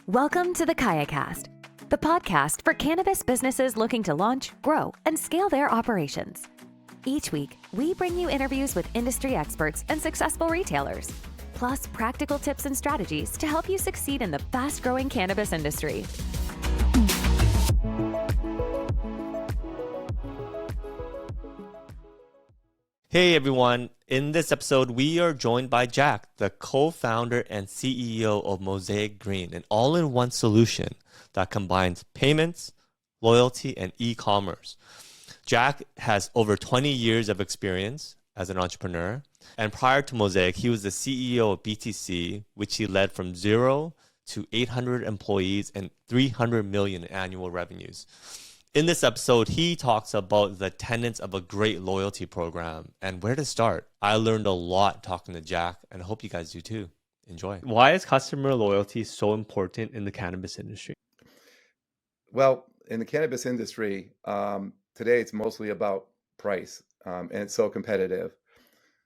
Welcome to the KayaCast, the podcast for cannabis businesses looking to launch, grow, and scale their operations. Each week, we bring you interviews with industry experts and successful retailers, plus practical tips and strategies to help you succeed in the fast-growing cannabis industry. Hey everyone, in this episode we are joined by Jack, the co-founder and CEO of Mosaic Green, an all-in-one solution that combines payments, loyalty, and e-commerce. Jack has over 20 years of experience as an entrepreneur, and prior to Mosaic, he was the CEO of BTC, which he led from 0 to 800 employees and 300 million in annual revenues. In this episode, he talks about the tenets of a great loyalty program and where to start. I learned a lot talking to Jack, and I hope you guys do too. Enjoy. Why is customer loyalty so important in the cannabis industry? Well, in the cannabis industry, today it's mostly about price, and it's so competitive.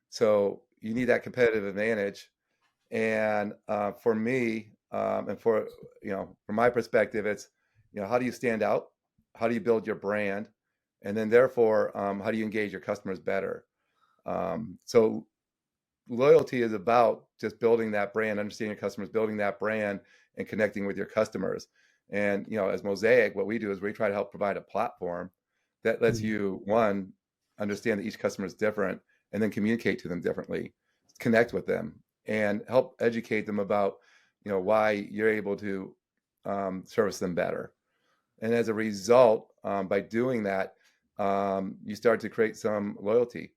So you need that competitive advantage. And for me, and from my perspective, it's how do you stand out? How do you build your brand? And then therefore, how do you engage your customers better? So loyalty is about just building that brand, understanding your customers, building that brand, and connecting with your customers. And as Mosaic, what we do is we try to help provide a platform that lets you, one, understand that each customer is different, and then communicate to them differently, connect with them, and help educate them about why you're able to service them better. And as a result, by doing that, you start to create some loyalty.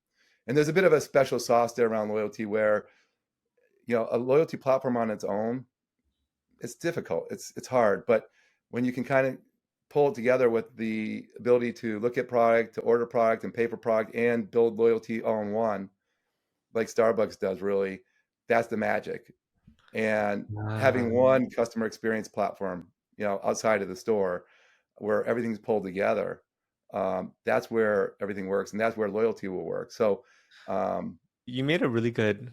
And there's a bit of a special sauce there around loyalty where, a loyalty platform on its own, it's difficult. It's hard. But when you can kind of pull it together with the ability to look at product, to order product and pay for product and build loyalty all in one, like Starbucks does, really, that's the magic. And having one customer experience platform, outside of the store, where everything's pulled together, that's where everything works, and that's where loyalty will work. So you made a really good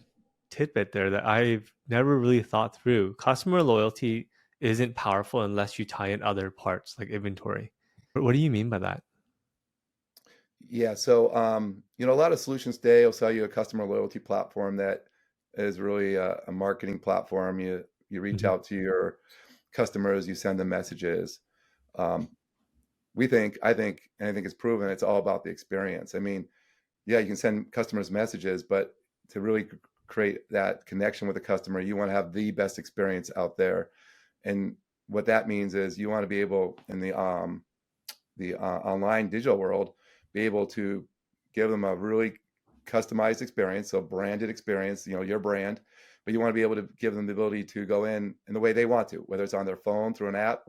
tidbit there that I've never really thought through. Customer loyalty isn't powerful unless you tie in other parts like inventory. What do you mean by that? Yeah, so a lot of solutions today will sell you a customer loyalty platform that is really a marketing platform. You reach out to your customers, you send them messages. I think it's proven it's all about the experience. I mean, yeah, you can send customers messages, but to really create that connection with the customer, you want to have the best experience out there. And what that means is you want to be able, in the online digital world, be able to give them a really customized experience, so branded experience, your brand, but you want to be able to give them the ability to go in the way they want to, whether it's on their phone through an app,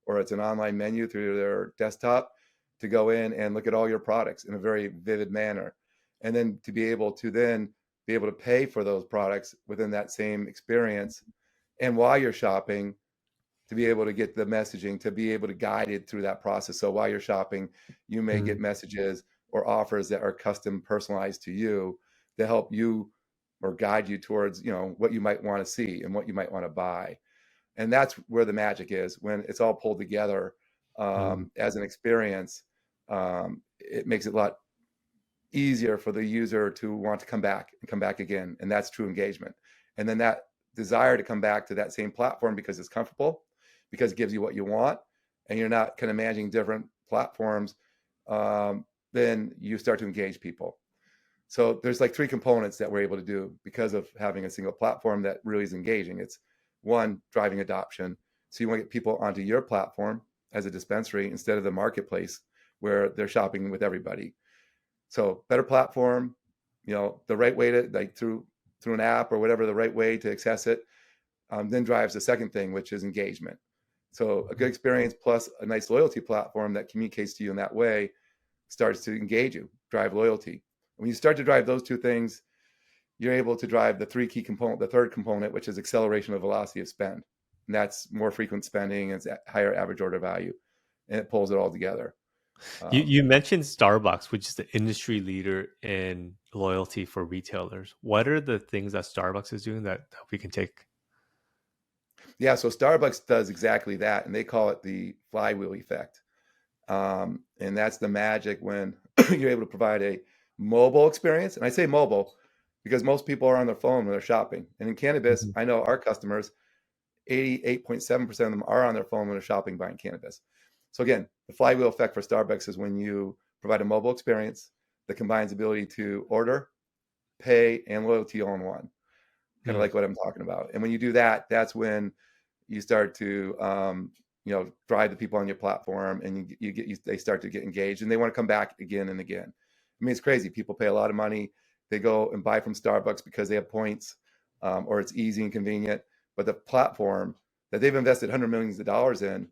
or it's an online menu through their desktop, to go in and look at all your products in a very vivid manner. And then to be able to pay for those products within that same experience. And while you're shopping, to be able to get the messaging, to be able to guide it through that process. So while you're shopping, you may get messages or offers that are custom personalized to you to help you or guide you towards, what you might want to see and what you might want to buy. And that's where the magic is. When it's all pulled together as an experience, it makes it a lot easier for the user to want to come back and come back again. And that's true engagement. And then that desire to come back to that same platform because it's comfortable, because it gives you what you want, and you're not kind of managing different platforms, then you start to engage people. So there's like three components that we're able to do because of having a single platform that really is engaging. It's one, driving adoption. So you want to get people onto your platform as a dispensary instead of the marketplace where they're shopping with everybody. So better platform, the right way to, like, through an app or whatever, the right way to access it, then drives the second thing, which is engagement. So a good experience plus a nice loyalty platform that communicates to you in that way starts to engage you, drive loyalty. When you start to drive those two things, you're able to drive the third component, which is acceleration of velocity of spend. And that's more frequent spending, it's higher average order value, and it pulls it all together. You mentioned Starbucks, which is the industry leader in loyalty for retailers. What are the things that Starbucks is doing that we can take? Yeah, so Starbucks does exactly that, and they call it the flywheel effect. And that's the magic when you're able to provide a mobile experience. And I say mobile because most people are on their phone when they're shopping. And in cannabis, Mhm. I know our customers, 88.7% of them are on their phone when they're shopping buying cannabis. So again, the flywheel effect for Starbucks is when you provide a mobile experience that combines ability to order, pay, and loyalty all in one, kind of Mm. like what I'm talking about. And when you do that, that's when you start to drive the people on your platform, and they start to get engaged, and they want to come back again and again. I mean, it's crazy. People pay a lot of money. They go and buy from Starbucks because they have points, or it's easy and convenient. But the platform that they've invested hundreds of millions of dollars in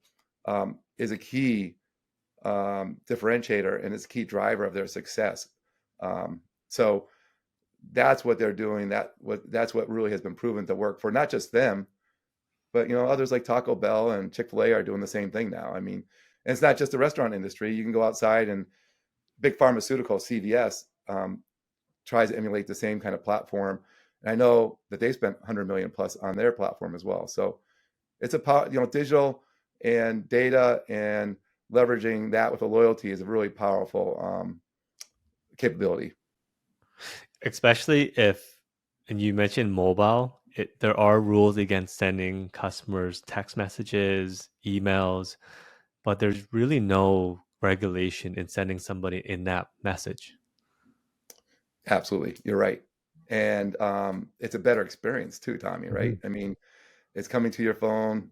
is a key differentiator, and it's a key driver of their success. So that's what they're doing. That's what really has been proven to work for not just them, but others like Taco Bell and Chick-fil-A are doing the same thing now. I mean, and it's not just the restaurant industry. You can go outside, and big pharmaceutical, CVS, tries to emulate the same kind of platform. And I know that they spent 100 million plus on their platform as well. So it's digital and data and leveraging that with a loyalty is a really powerful capability. Especially if, and you mentioned mobile, there are rules against sending customers text messages, emails, but there's really no regulation in sending somebody in that message. Absolutely, you're right. And it's a better experience too, Tommy, right? Mhm. I mean, it's coming to your phone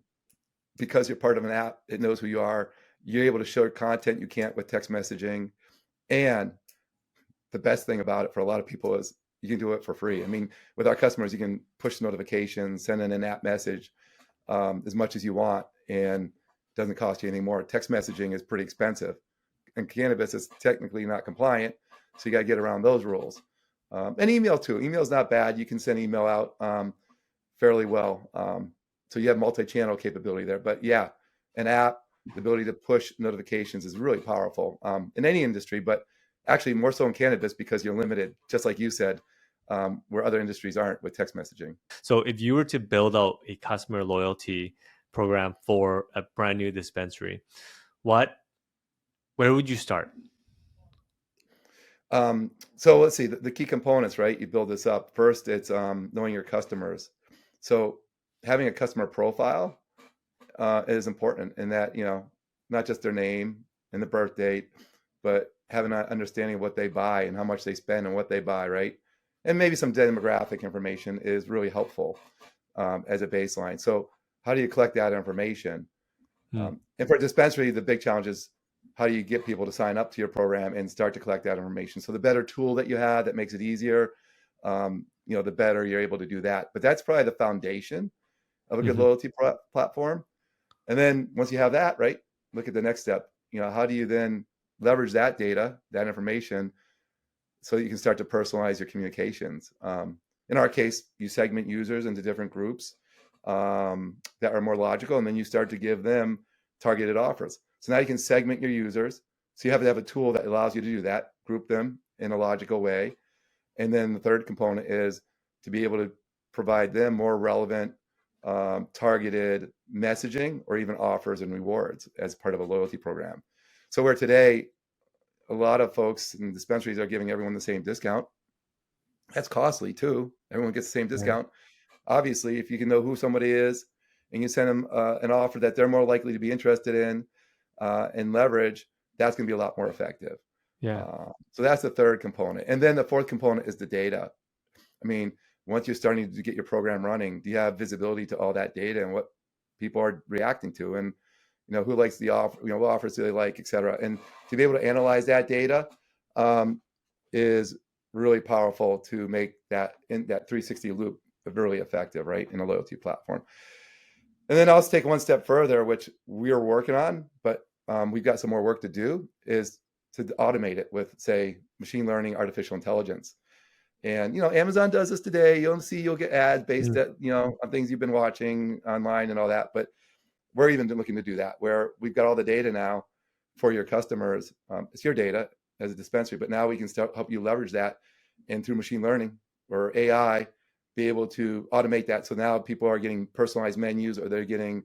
because you're part of an app. It knows who you are. You're able to show content you can't with text messaging. And the best thing about it for a lot of people is you can do it for free. I mean, with our customers, you can push notifications, send in an app message as much as you want, and it doesn't cost you any more. Text messaging is pretty expensive, and cannabis is technically not compliant, so you got to get around those rules. And email too. Email is not bad. You can send email out fairly well. So you have multi-channel capability there. But yeah, an app, the ability to push notifications is really powerful in any industry, but actually more so in cannabis because you're limited, just like you said, where other industries aren't with text messaging. So if you were to build out a customer loyalty program for a brand new dispensary, what where would you start? So let's see the key components, right? You build this up. First, it's knowing your customers. So having a customer profile is important in that, not just their name and the birth date, but having an understanding of what they buy and how much they spend and what they buy, right? And maybe some demographic information is really helpful as a baseline. So how do you collect that information? Hmm. And for a dispensary, the big challenge is how do you get people to sign up to your program and start to collect that information? So the better tool that you have that makes it easier, the better you're able to do that. But that's probably the foundation of a good Mhm. loyalty platform. And then once you have that, right, look at the next step. How do you then leverage that data, that information, so that you can start to personalize your communications? In our case, you segment users into different groups that are more logical, and then you start to give them targeted offers. So now you can segment your users. So you have to have a tool that allows you to do that, group them in a logical way. And then the third component is to be able to provide them more relevant, targeted messaging or even offers and rewards as part of a loyalty program. So where today, a lot of folks in dispensaries are giving everyone the same discount. That's costly too. Everyone gets the same Right. discount. Obviously, if you can know who somebody is and you send them an offer that they're more likely to be interested in and leverage, that's going to be a lot more effective. Yeah. So that's the third component. And then the fourth component is the data. I mean, once you're starting to get your program running, do you have visibility to all that data and what people are reacting to, and who likes the offer, what offers do they like, et cetera. And to be able to analyze that data is really powerful to make that 360 loop really effective, right, in a loyalty platform. And then I'll just take one step further, which we are working on, but we've got some more work to do, is to automate it with, say, machine learning, artificial intelligence. And Amazon does this today. You'll get ads based Mm. at on things you've been watching online and all that. But we're even looking to do that, where we've got all the data now for your customers. It's your data as a dispensary, but now we can start help you leverage that, and through machine learning or AI, be able to automate that. So now people are getting personalized menus, or they're getting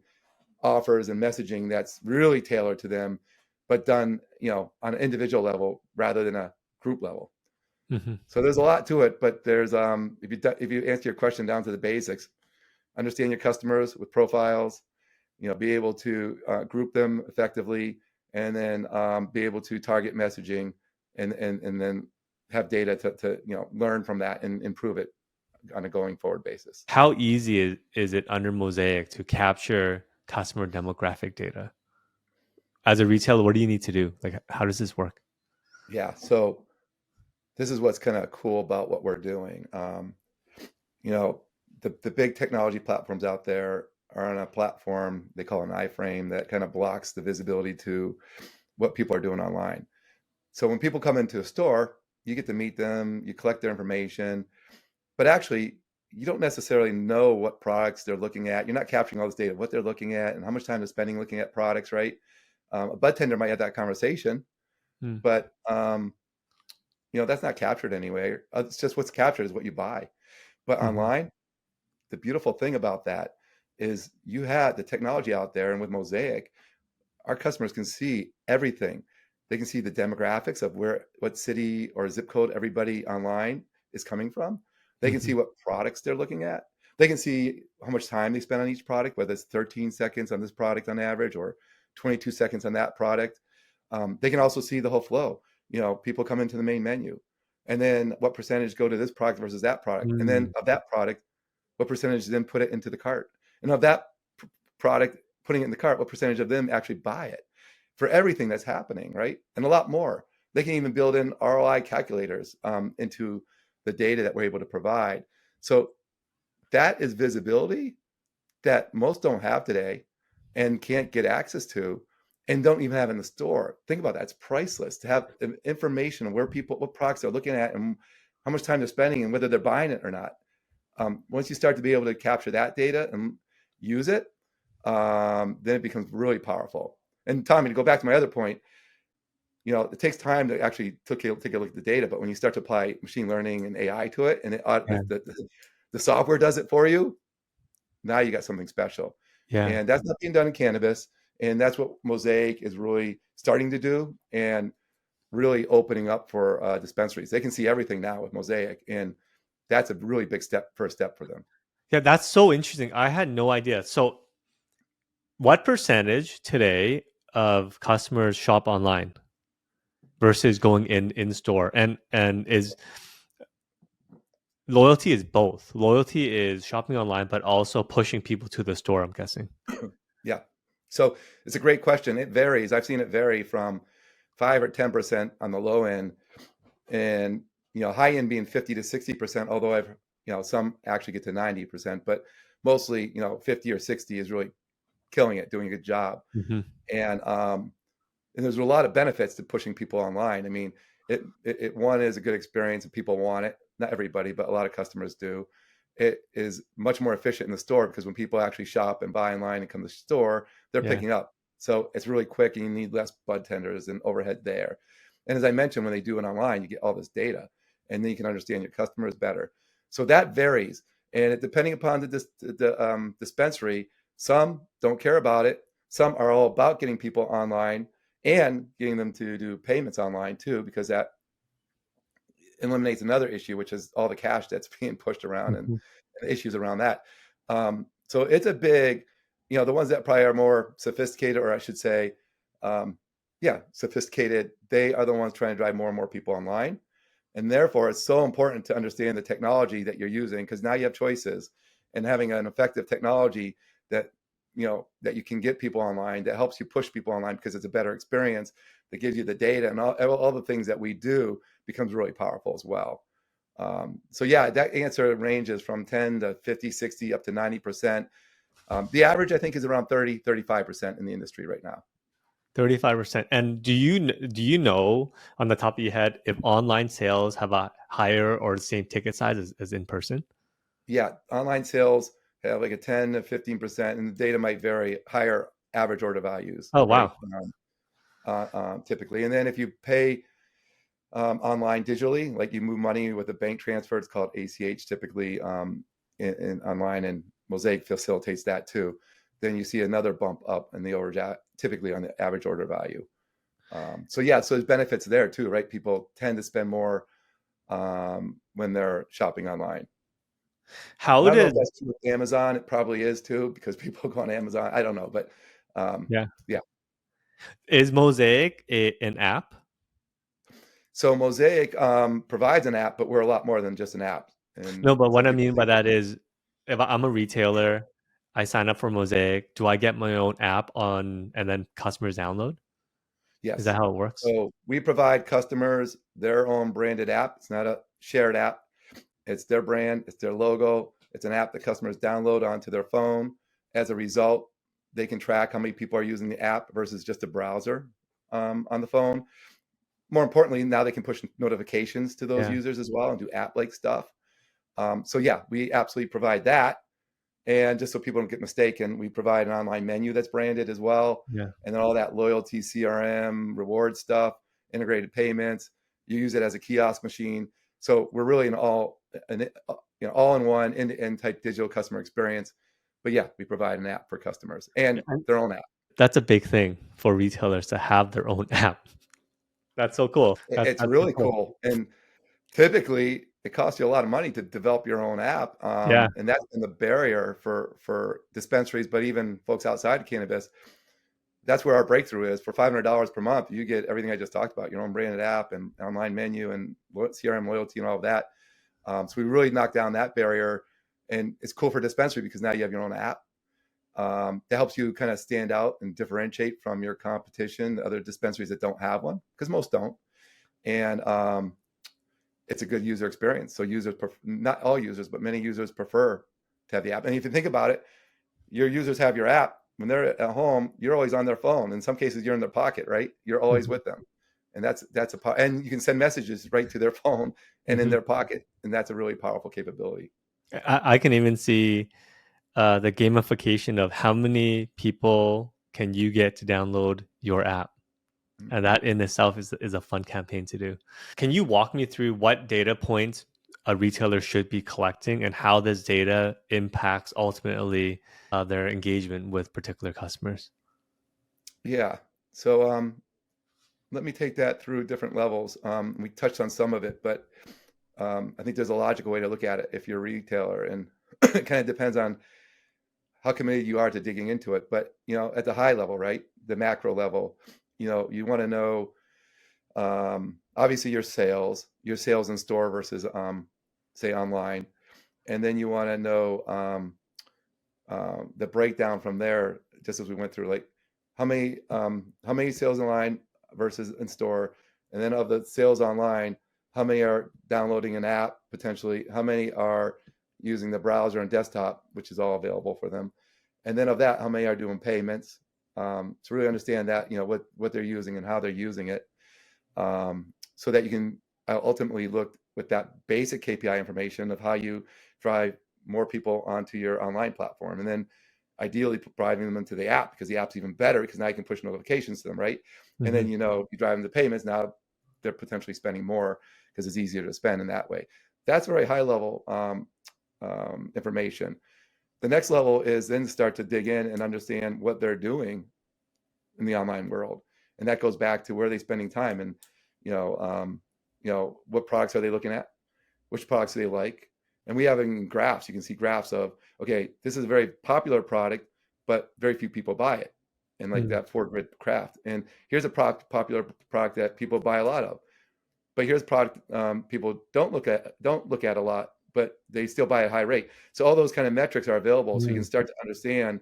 offers and messaging that's really tailored to them, but done, on an individual level rather than a group level. Hmm. So there's a lot to it, but there's if you answer your question down to the basics, understand your customers with profiles, be able to group them effectively, and then be able to target messaging, and then have data to learn from that and improve it on a going forward basis. How easy is it under Mosaic to capture customer demographic data? As a retailer, what do you need to do? Like, how does this work? Yeah, so this is what's kind of cool about what we're doing. You know, the big technology platforms out there are on a platform they call an iframe that kind of blocks the visibility to what people are doing online. So when people come into a store, you get to meet them, you collect their information, but actually you don't necessarily know what products they're looking at. You're not capturing all this data, what they're looking at and how much time they're spending looking at products, right? A bud tender might have that conversation, Mm. but that's not captured anyway. It's just what's captured is what you buy. But Mhm. online, the beautiful thing about that is you have the technology out there, and with Mosaic, our customers can see everything. They can see the demographics of what city or zip code everybody online is coming from. They can see Mhm. what products they're looking at. They can see how much time they spend on each product, whether it's 13 seconds on this product on average or 22 seconds on that product. They can also see the whole flow. People come into the main menu, and then what percentage go to this product versus that product, and then Mm. of that product, what percentage then put it into the cart, and of that product putting it in the cart, what percentage of them actually buy it, for everything that's happening, right? And a lot more. They can even build in ROI calculators into the data that we're able to provide. So that is visibility that most don't have today and can't get access to, and don't even have in the store. Think about that. It's priceless to have information on where people, what products they're looking at, and how much time they're spending, and whether they're buying it or not. Once you start to be able to capture that data and use it, then it becomes really powerful. And Tommy, to go back to my other point, it takes time to actually take a look at the data, but when you start to apply machine learning and AI to it, and Yeah. the software does it for you, now you got something special. Yeah. And that's not being done in cannabis. And that's what Mosaic is really starting to do, and really opening up for dispensaries. They can see everything now with Mosaic, and that's a really big first step for them. Yeah, that's so interesting. I had no idea. So, what percentage today of customers shop online versus going in store? And is loyalty is both. Loyalty is shopping online, but also pushing people to the store, I'm guessing. Yeah. So it's a great question. It varies. I've seen it vary from 5 or 10% on the low end, and high end being 50 to 60%, although I've some actually get to 90%, but mostly 50 or 60 is really killing it, doing a good job. Hmm. And there's a lot of benefits to pushing people online. I mean, it one is a good experience and people want it. Not everybody, but a lot of customers do. It is much more efficient in the store, because when people actually shop and buy online and come to the store, they're Yeah. picking up. So it's really quick, and you need less bud tenders and overhead there. And as I mentioned, when they do it online, you get all this data, and then you can understand your customers better. So that varies, and depending upon the dispensary, some don't care about it. Some are all about getting people online and getting them to do payments online too, because that eliminates another issue, which is all the cash that's being pushed around, and Mhm. the issues around that. So it's a big, the ones that probably are more sophisticated, or I should say, sophisticated, they are the ones trying to drive more and more people online. And therefore, it's so important to understand the technology that you're using, because now you have choices, and having an effective technology that that you can get people online, that helps you push people online because it's a better experience, that gives you the data, and all the things that we do becomes really powerful as well. So yeah, that answer ranges from 10 to 50, 60, up to 90%. The average, I think, is around 30, 35% in the industry right now. 35%. And do you know on the top of your head if online sales have a higher or the same ticket size as in person? Yeah, online sales have like a 10 to 15%, and the data might vary, higher average order values, Oh, right? wow. Typically. And then if you pay online digitally, like you move money with a bank transfer, it's called ACH typically. in online, and Mosaic facilitates that too, then you see another bump up in the typically on the average order value. So there's benefits there too, right? People tend to spend more when they're shopping online. How I don't know if did that's true with Amazon. It probably is too, because people go on Amazon. I don't know, but yeah yeah. is Mosaic an app? So Mosaic provides an app, but we're a lot more than just an app. And No, but so what I people mean by think, that is, if I'm a retailer, I sign up for Mosaic. Do I get my own app on, and then customers download? Is that yes. how it works? So we provide customers their own branded app. It's not a shared app. It's their brand, it's their logo. It's an app that customers download onto their phone. As a result, they can track how many people are using the app versus just a browser on the phone. More importantly, now they can push notifications to those Yeah, users as well and do app-like stuff. So yeah, we absolutely provide that. And just so people don't get mistaken, we provide an online menu that's branded as well. yeah. And then all that loyalty, CRM, reward stuff, integrated payments. You use it as a kiosk machine. So we're really all-in-one end-to-end type digital customer experience. But yeah, we provide an app for customers and And their own app. that's a big thing for retailers to have their own app. That's so cool. It's That's so really cool. cool. And typically, it costs you a lot of money to develop your own app, Yeah. and that's been the barrier for dispensaries, but even folks outside of cannabis. That's where our breakthrough is. For $500 per month, you get everything I just talked about: your own branded app and online menu and CRM loyalty and all of that. So we really knocked down that barrier, and it's cool for dispensary because now you have your own app. That helps you kind of stand out and differentiate from your competition, the other dispensaries that don't have one, because most don't. And it's a good user experience. So not all users, but many users prefer to have the app. And if you think about it, your users have your app when they're at home. You're always on their phone. In some cases, you're in their pocket, right? You're always Mhm. with them, and and you can send messages right to their phone and in Mhm. their pocket, and that's a really powerful capability. I can even see the gamification of how many people can you get to download your app. Mm. And that in itself is a fun campaign to do. Can you walk me through what data points a retailer should be collecting and how this data impacts ultimately their engagement with particular customers? Yeah. So let me take that through different levels. We touched on some of it, but I think there's a logical way to look at it if you're a retailer, and it kind of depends on how committed you are to digging into it. But at the high level, right, the macro level, you want to know obviously your sales in store versus say online, and then you want to know the breakdown from there, just as we went through, like how many sales online versus in store, and then of the sales online, how many are downloading an app potentially, how many are using the browser and desktop, which is all available for them, and then of that, how many are doing payments, to really understand that, what they're using and how they're using it, so that you can ultimately look with that basic KPI information of how you drive more people onto your online platform, and then ideally driving them into the app, because the app's even better because now you can push notifications to them, right? And then Mhm. you drive them to payments. Now they're potentially spending more because it's easier to spend in that way. That's very high level information. The next level is then start to dig in and understand what they're doing in the online world, and that goes back to where they're spending time, and what products are they looking at, which products do they like, and we have in graphs. You can see graphs of, okay, this is a very popular product, but very few people buy it, and like Mm. that four grid craft. And here's a popular product that people buy a lot of, but here's a product people don't look at a lot, but they still buy at a high rate. So all those kind of metrics are available, so you can Mm. start to understand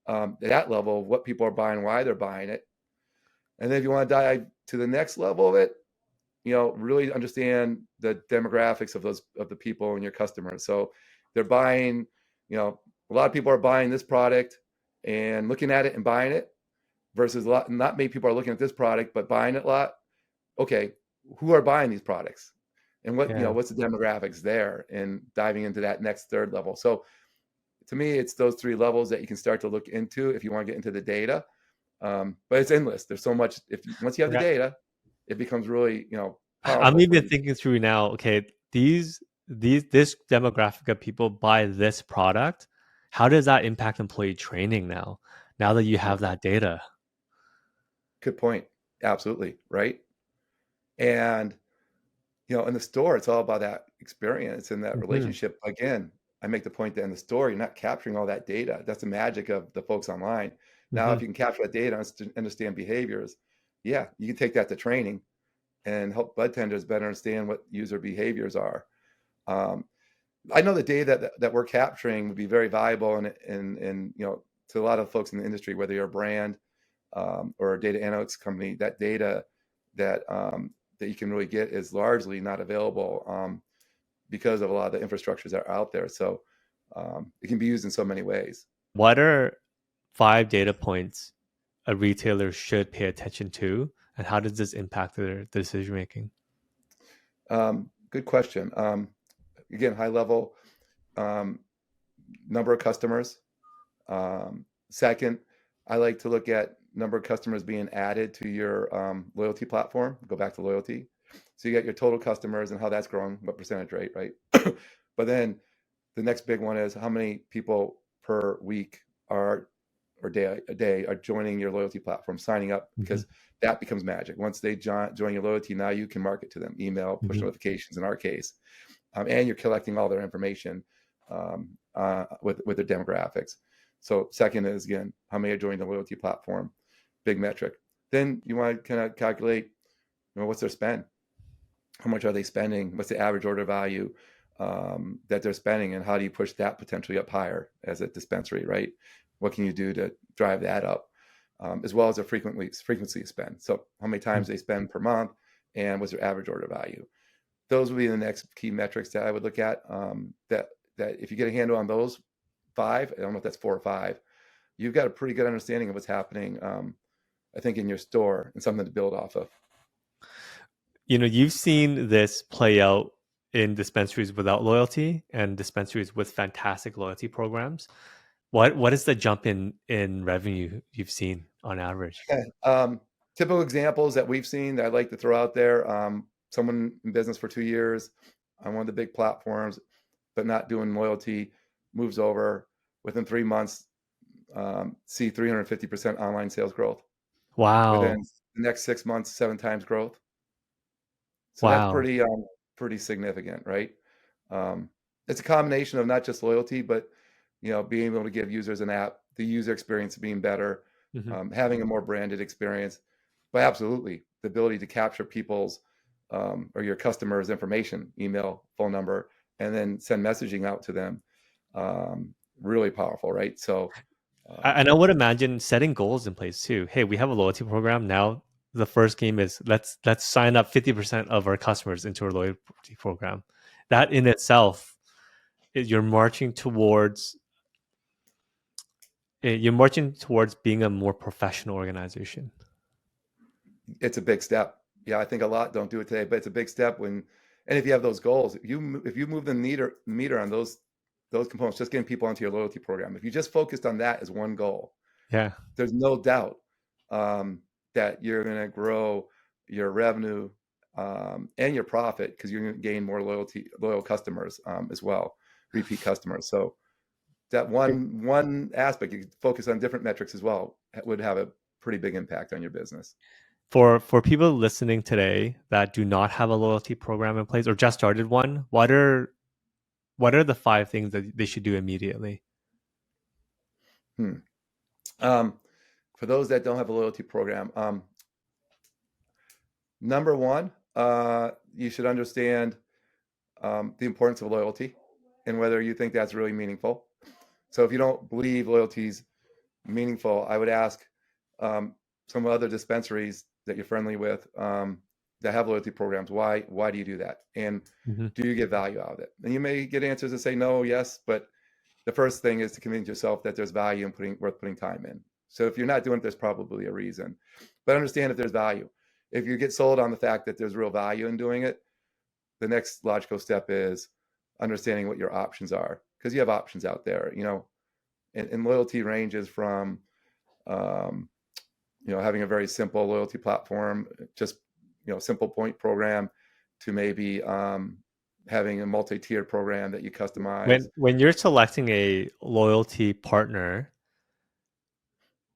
at that level what people are buying, why they're buying it. And then if you want to dive to the next level of it, really understand the demographics of the people and your customers. So they're buying, a lot of people are buying this product and looking at it and buying it, versus not many people are looking at this product but buying it a lot. Okay, who are buying these products, and Yeah. what's the demographics there, and diving into that next third level. So to me, it's those three levels that you can start to look into if you want to get into the data. But it's endless. There's so much. Once you have the Okay. data, it becomes really I'm powerful for even you. thinking through now, okay, these this demographic of people buy this product, how does that impact employee training now that you have that data? Good point. Absolutely. Right. And, in the store, it's all about that experience and that Hmm. relationship. Again, I make the point that in the store, you're not capturing all that data. That's the magic of the folks online. Now, Hmm. if you can capture that data and understand behaviors, yeah, you can take that to training and help bud tenders better understand what user behaviors are. Um, I know the data that we're capturing would be very valuable and to a lot of folks in the industry, whether you're a brand or a data analytics company. That data that you can really get is largely not available because of a lot of the infrastructures that are out there. So it can be used in so many ways. What are 5 data points a retailer should pay attention to, and how does this impact their decision making? Good question. Again, high level um, number of customers. Second, I like to look at number of customers being added to your loyalty platform. Go back to loyalty. So you get your total customers and how that's growing, what percentage rate, right? But then the next big one is how many people per week are or day are joining your loyalty platform, signing up, Hmm. because that becomes magic. Once they join your loyalty, now you can market to them, email, push Hmm. notifications in our case, and you're collecting all their information with their demographics. So second is, again, how many are joining the loyalty platform, big metric. Then you want to kind of calculate, what's their spend? How much are they spending? What's the average order value that they're spending, and how do you push that potentially up higher as a dispensary, right? What can you do to drive that up, as well as their frequency of spend? So how many times they spend per month, and what's their average order value? Those would be the next key metrics that I would look at. That if you get a handle on those 5, I don't know if that's 4 or 5, you've got a pretty good understanding of what's happening. I think in your store, and something to build off of. You've seen this play out in dispensaries without loyalty and dispensaries with fantastic loyalty programs. What is the jump in revenue you've seen on average? Okay. Typical examples that we've seen that I'd like to throw out there. Someone in business for 2 years on one of the big platforms, but not doing loyalty, moves over within 3 months, see 350% online sales growth. Within Wow. the next 6 months, 7 times growth. So that's Wow. pretty significant, right? It's a combination of not just loyalty, but being able to give users an app, the user experience being better, Hmm. having a more branded experience, but absolutely the ability to capture people's or your customers' information, email, phone number, and then send messaging out to them. Really powerful, right? So, And um, I would imagine setting goals in place too. Hey, we have a loyalty program now. The first game is let's sign up 50% of our customers into our loyalty program. That in itself, you're marching towards being a more professional organization. it's a big step. Yeah, I think a lot don't do it today, but it's a big step and if you have those goals, if you move the meter on those components, just getting people onto your loyalty program, if you just focused on that as one goal, Yeah. there's no doubt um, that you're going to grow your revenue and your profit, because you're going to gain more loyal customers as well, repeat customers. So that one aspect, you could focus on different metrics as well, would have a pretty big impact on your business. For people listening today that do not have a loyalty program in place or just started one, what are the 5 things that they should do immediately? Hmm. Um, for those that don't have a loyalty program, number one, you should understand the importance of loyalty and whether you think that's really meaningful. So if you don't believe loyalty's meaningful, I would ask some other dispensaries that you're friendly with that have loyalty programs, why do you do that? And Hmm. do you get value out of it? And you may get answers that say no, yes, but the first thing is to convince yourself that there's value in worth putting time in. So if you're not doing it, there's probably a reason. But understand if there's value. If you get sold on the fact that there's real value in doing it, the next logical step is understanding what your options are, because you have options out there. And loyalty ranges from um, having a very simple loyalty platform, just simple point program, to maybe having a multi-tiered program that you customize. When you're selecting a loyalty partner,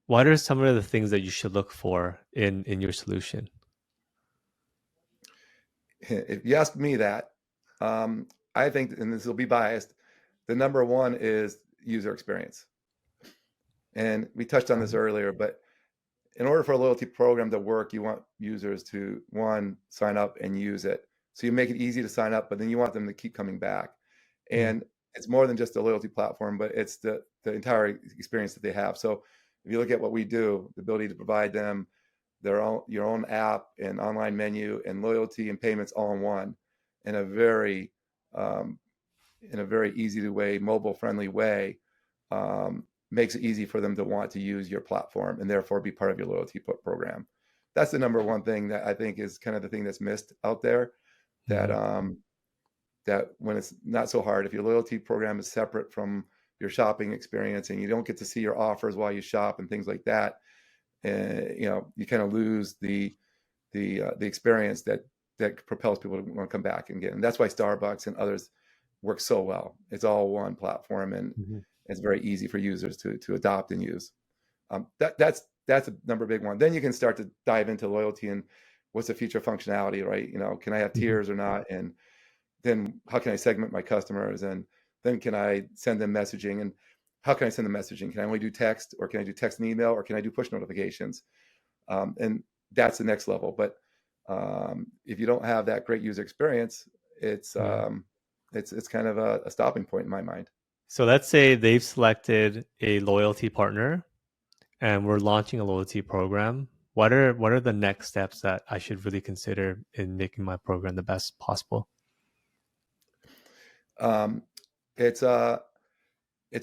what are some of the things that you should look for in your solution? If you ask me that, I think, and this will be biased, the number one is user experience. And we touched on this earlier, but in order for a loyalty program to work, you want users to, one, sign up and use it. So you make it easy to sign up, but then you want them to keep coming back. And it's more than just a loyalty platform, but it's the entire experience that they have. So if you look at what we do, the ability to provide them your own app and online menu and loyalty and payments all in one in a very easy to way, mobile friendly way, makes it easy for them to want to use your platform and therefore be part of your loyalty program. That's the number one thing that I think is kind of the thing that's missed out there. That that when it's not so hard, if your loyalty program is separate from your shopping experience and you don't get to see your offers while you shop and things like that, you kind of lose the experience that propels people to want to come back and get. And that's why Starbucks and others work so well. It's all one platform, and it's very easy for users to adopt and use. That's a number big one. Then you can start to dive into loyalty and what's the future functionality, right? Can I have tiers or not? And then how can I segment my customers? And then can I send them messaging? And how can I send them messaging? Can I only do text, or can I do text and email, or can I do push notifications? And that's the next level. But if you don't have that great user experience, it's kind of a stopping point in my mind. So let's say they've selected a loyalty partner and we're launching a loyalty program. What are the next steps that I should really consider in making my program the best possible? It's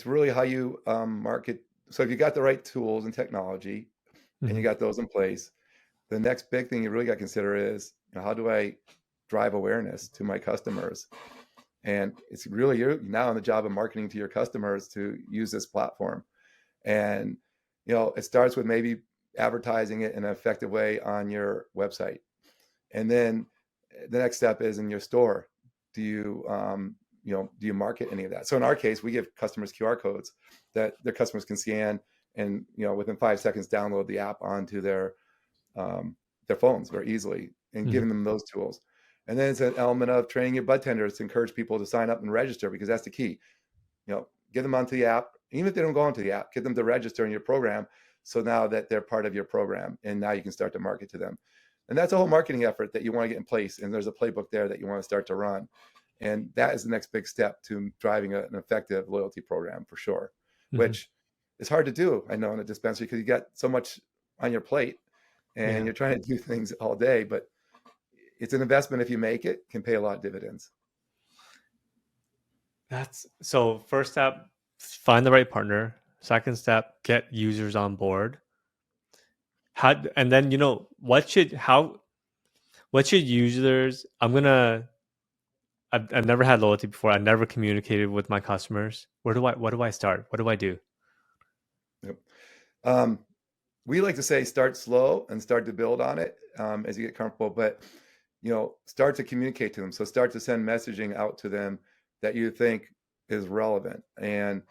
really how you market. So if you got the right tools and technology and you got those in place, the next big thing you really got to consider is, how do I drive awareness to my customers? And it's really, you're now on the job of marketing to your customers to use this platform. And, it starts with maybe advertising it in an effective way on your website. And then the next step is in your store. Do you market any of that? So in our case, we give customers QR codes that their customers can scan and, within 5 seconds, download the app onto their phones very easily, and giving them those tools. And then it's an element of training your bud tenders to encourage people to sign up and register, because that's the key. Get them onto the app. Even if they don't go onto the app, get them to register in your program. So now that they're part of your program, and now you can start to market to them. And that's a whole marketing effort that you want to get in place. And there's a playbook there that you want to start to run. And that is the next big step to driving an effective loyalty program, for sure, which is hard to do, I know, in a dispensary, because you got so much on your plate and you're trying to do things all day. But it's an investment. If you make it, can pay a lot of dividends. So first step, find the right partner. Second step, get users on board. And then, what should users, I've never had loyalty before. I never communicated with my customers. What do I start? What do I do? Yep. We like to say start slow and start to build on it as you get comfortable, but start to communicate to them. So start to send messaging out to them that you think is relevant, and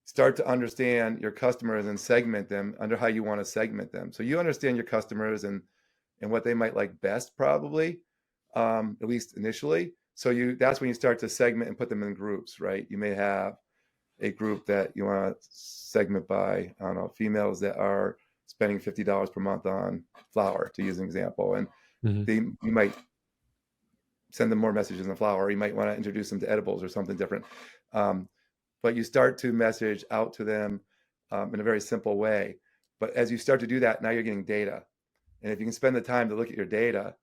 start to understand your customers and segment them under how you want to segment them. So you understand your customers and what they might like best, probably, at least initially. So that's when you start to segment and put them in groups, right? You may have a group that you want to segment by, I don't know, females that are spending $50 per month on flour, to use an example. And you might send them more messages on flour, or you might want to introduce them to edibles or something different. But you start to message out to them in a very simple way. But as you start to do that, now you're getting data. And if you can spend the time to look at your data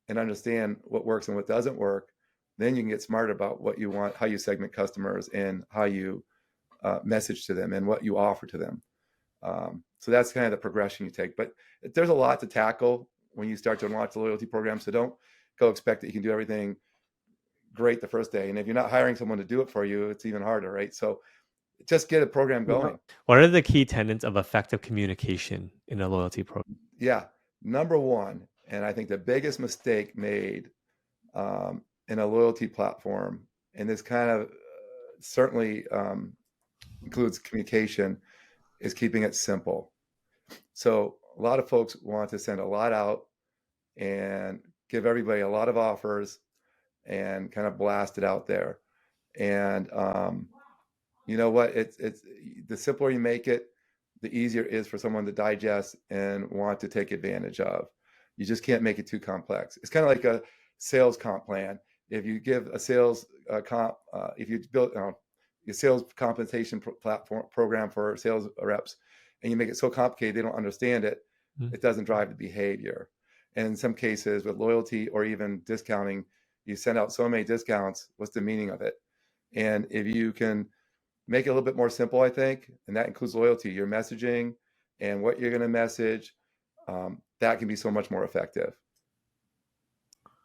and understand what works and what doesn't work, then you can get smarter about what you want, how you segment customers, and how you message to them and what you offer to them. So that's kind of the progression you take. But there's a lot to tackle when you start to launch the loyalty program. So don't go expect that you can do everything great the first day. And if you're not hiring someone to do it for you, it's even harder, right? So just get a program going. What are the key tenets of effective communication in a loyalty program? Yeah. Number one, and I think the biggest mistake made in a loyalty platform, and this kind of certainly includes communication, is keeping it simple. So a lot of folks want to send a lot out and give everybody a lot of offers and kind of blast it out there. And you know what? It's the simpler you make it, the easier it is for someone to digest and want to take advantage of. You just can't make it too complex. It's kind of like a sales comp plan. If you give a sales comp, if you build a sales compensation platform program for sales reps, and you make it so complicated they don't understand it, it doesn't drive the behavior. And in some cases, with loyalty or even discounting, you send out so many discounts. What's the meaning of it? And if you can make it a little bit more simple, I think, and that includes loyalty, your messaging and what you're going to message, that can be so much more effective,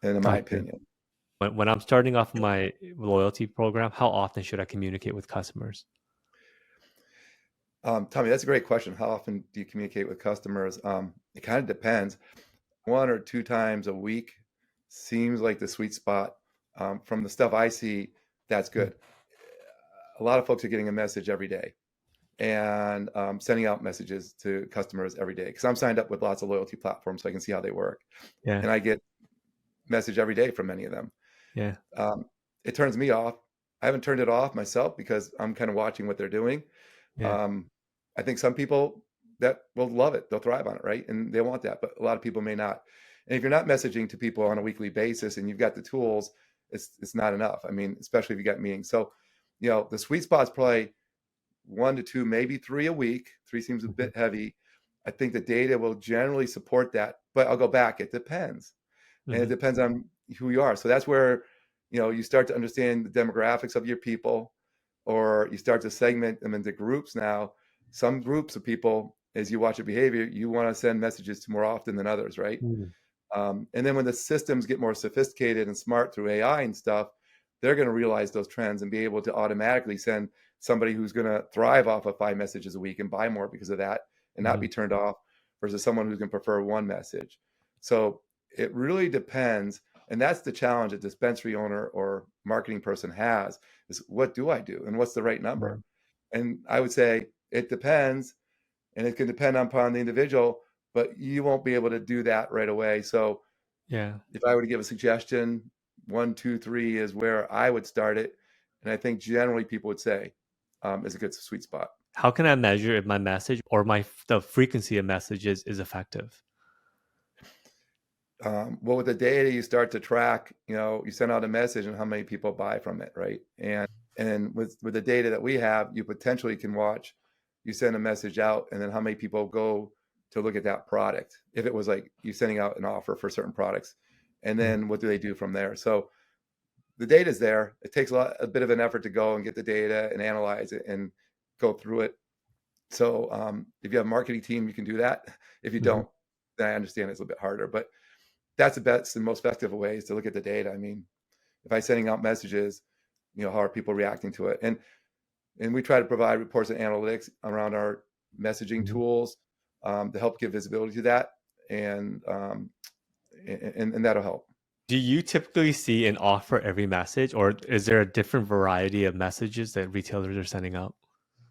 and in my opinion. When I'm starting off my loyalty program, how often should I communicate with customers? Tommy, that's a great question. How often do you communicate with customers? It kind of depends. 1 or 2 times a week seems like the sweet spot. From the stuff I see, that's good. A lot of folks are getting a message every day and sending out messages to customers every day, because I'm signed up with lots of loyalty platforms so I can see how they work. Yeah. And I get message every day from many of them. Yeah. It turns me off. I haven't turned it off myself because I'm kind of watching what they're doing. Yeah. I think some people that will love it, they'll thrive on it, right? And they want that, but a lot of people may not. And if you're not messaging to people on a weekly basis and you've got the tools, it's not enough. I mean, especially if you got meetings. So, the sweet spot is probably 1 to 2, maybe 3 a week. 3 seems a bit heavy. I think the data will generally support that, but I'll go back. It depends. And it depends on who you are. So that's where, you start to understand the demographics of your people, or you start to segment them into groups now. Some groups of people, as you watch their behavior, you want to send messages to more often than others, right? And then when the systems get more sophisticated and smart through AI and stuff, they're going to realize those trends and be able to automatically send somebody who's going to thrive off of 5 messages a week and buy more because of that and not be turned off, versus someone who's going to prefer 1 message. So it really depends. And that's the challenge a dispensary owner or marketing person has, is what do I do and what's the right number? And I would say it depends, and it can depend upon the individual, but you won't be able to do that right away. So if I were to give a suggestion, 1, 2, 3 is where I would start it. And I think generally people would say is a good sweet spot. How can I measure if my message or the frequency of messages is effective? Well, with the data, you start to track, you send out a message and how many people buy from it, right? And with the data that we have, you potentially can watch, you send a message out and then how many people go to look at that product. If it was like you sending out an offer for certain products, and then what do they do from there? So the data is there. It takes a bit of an effort to go and get the data and analyze it and go through it. So if you have a marketing team, you can do that. If you don't, then I understand it's a bit harder, but that's the best and most effective way, is to look at the data. I mean, if I'm sending out messages, how are people reacting to it? And we try to provide reports and analytics around our messaging tools to help give visibility to that, and that'll help. Do you typically see an offer every message, or is there a different variety of messages that retailers are sending out?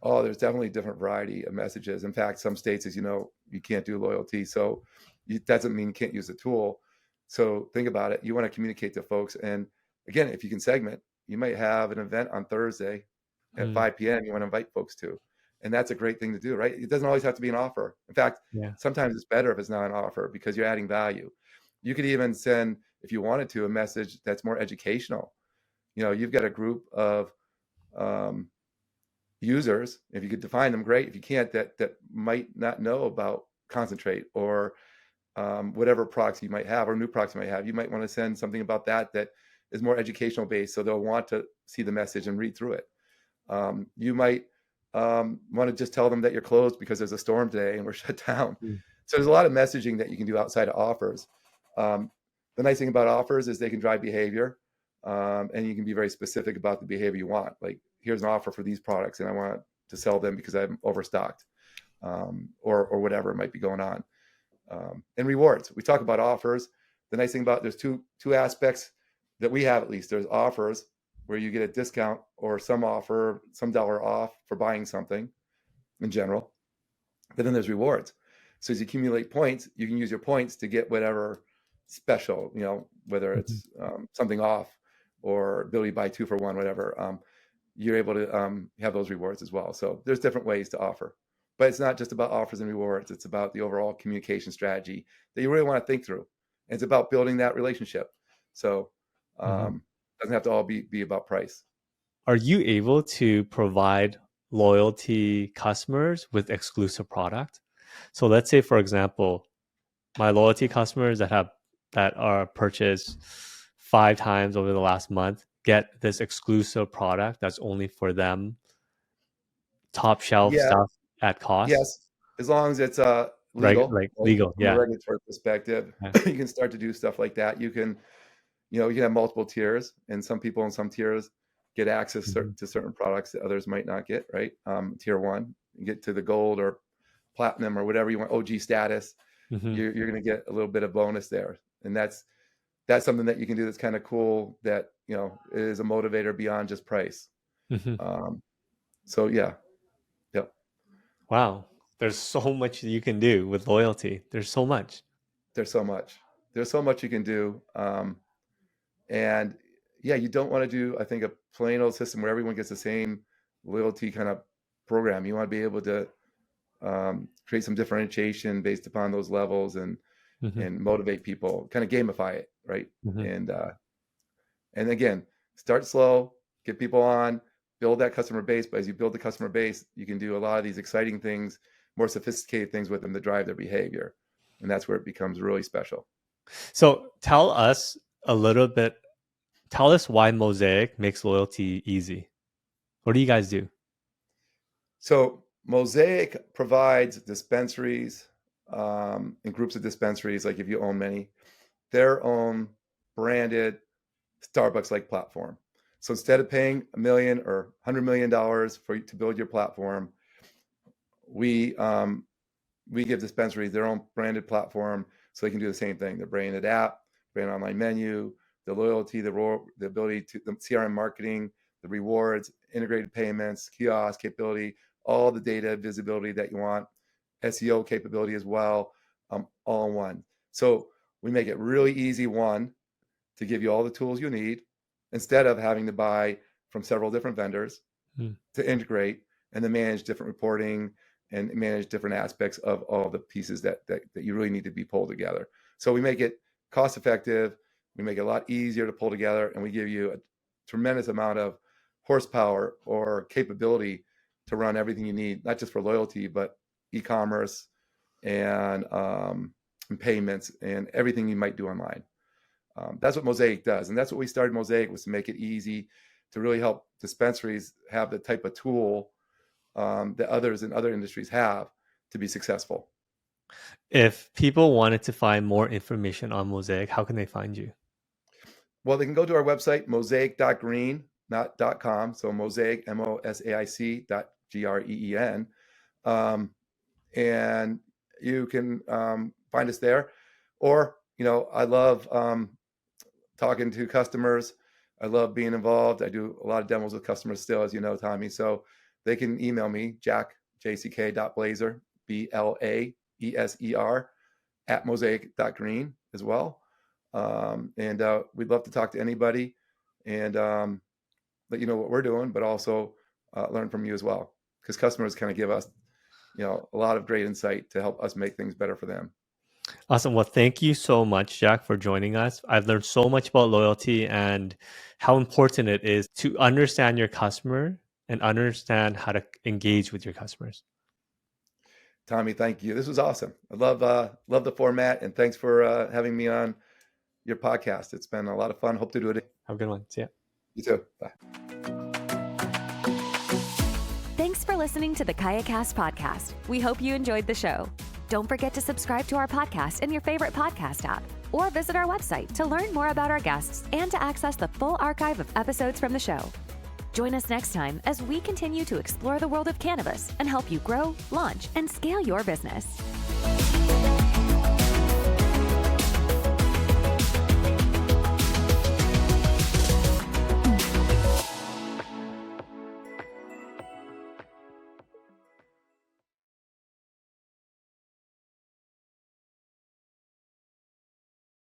Oh, there's definitely a different variety of messages. In fact, some states, as you know, you can't do loyalty. So it doesn't mean you can't use the tool. So think about it. You want to communicate to folks. And again, if you can segment, you might have an event on Thursday at 5 p.m. you want to invite folks to. And that's a great thing to do, right? It doesn't always have to be an offer. In fact, sometimes it's better if it's not an offer, because you're adding value. You could even send, if you wanted to, a message that's more educational. You've got a group of users. If you could define them, great. If you can't, that might not know about concentrate or whatever products you might have, or new products you might have. You might want to send something about that is more educational based, so they'll want to see the message and read through it. You might want to just tell them that you're closed because there's a storm today and we're shut down. So there's a lot of messaging that you can do outside of offers. The nice thing about offers is they can drive behavior, and you can be very specific about the behavior you want. Like, here's an offer for these products and I want to sell them because I'm overstocked, or whatever might be going on. And rewards. We talk about offers. The nice thing about, there's two aspects that we have, at least, there's offers where you get a discount or some offer, some dollar off for buying something in general. But then there's rewards. So as you accumulate points, you can use your points to get whatever special, whether it's something off or ability to buy 2 for 1, whatever. You're able to have those rewards as well. So there's different ways to offer. But it's not just about offers and rewards. It's about the overall communication strategy that you really want to think through. And it's about building that relationship. So it doesn't have to all be about price. Are you able to provide loyalty customers with exclusive product? So let's say, for example, my loyalty customers that are purchased 5 times over the last month get this exclusive product that's only for them, top shelf Yeah. stuff at cost. Yes, as long as it's legal, Like right? legal, From a yeah. regulatory perspective, Yeah. you can start to do stuff like that. You can have multiple tiers, and some people in some tiers get access to certain products that others might not get, right? Tier 1, you get to the gold or platinum or whatever you want, OG status, you're going to get a little bit of bonus there. And that's something that you can do that's kind of cool, that, is a motivator beyond just price. So yeah. Yep. Wow. There's so much you can do with loyalty. There's so much. There's so much you can do. And yeah, you don't want to do, I think, a plain old system where everyone gets the same loyalty kind of program. You want to be able to create some differentiation based upon those levels and motivate people, kind of gamify it, right? And again, start slow, get people on, build that customer base. But as you build the customer base, you can do a lot of these exciting things, more sophisticated things with them to drive their behavior. And that's where it becomes really special. So tell us why Mosaic makes loyalty easy. What do you guys do? So Mosaic provides dispensaries and groups of dispensaries, like if you own many, their own branded Starbucks-like platform. So instead of paying $1 million or $100 million to build your platform, we give dispensaries their own branded platform so they can do the same thing. The branded app, branded online menu, the loyalty, the ability to the CRM marketing, the rewards, integrated payments, kiosk capability, all the data visibility that you want, SEO capability as well, all in one. So we make it really easy, one, to give you all the tools you need instead of having to buy from several different vendors to integrate and then manage different reporting and manage different aspects of all the pieces that you really need to be pulled together. So we make it cost effective. We make it a lot easier to pull together, and we give you a tremendous amount of horsepower or capability to run everything you need, not just for loyalty, but e-commerce and payments and everything you might do online. That's what Mosaic does. And that's what we started Mosaic, was to make it easy to really help dispensaries have the type of tool that others in other industries have to be successful. If people wanted to find more information on Mosaic, how can they find you? Well, they can go to our website, mosaic.green, not .com. So Mosaic, MOSAIC.GREEN. And you can find us there. Or, I love talking to customers. I love being involved. I do a lot of demos with customers still, as you know, Tommy. So they can email me, jack.blaeser, BLAESER, @mosaic.green as well. And we'd love to talk to anybody and let you know what we're doing, but also learn from you as well, because customers kind of give us, a lot of great insight to help us make things better for them. Awesome. Well, thank you so much, Jack, for joining us. I've learned so much about loyalty and how important it is to understand your customer and understand how to engage with your customers. Tommy, thank you. This was awesome. I love the format, and thanks for having me on your podcast. It's been a lot of fun. Hope to do it. Have a good one. See ya. You too. Bye. Thanks for listening to the KayaCast podcast. We hope you enjoyed the show. Don't forget to subscribe to our podcast in your favorite podcast app, or visit our website to learn more about our guests and to access the full archive of episodes from the show. Join us next time as we continue to explore the world of cannabis and help you grow, launch, and scale your business.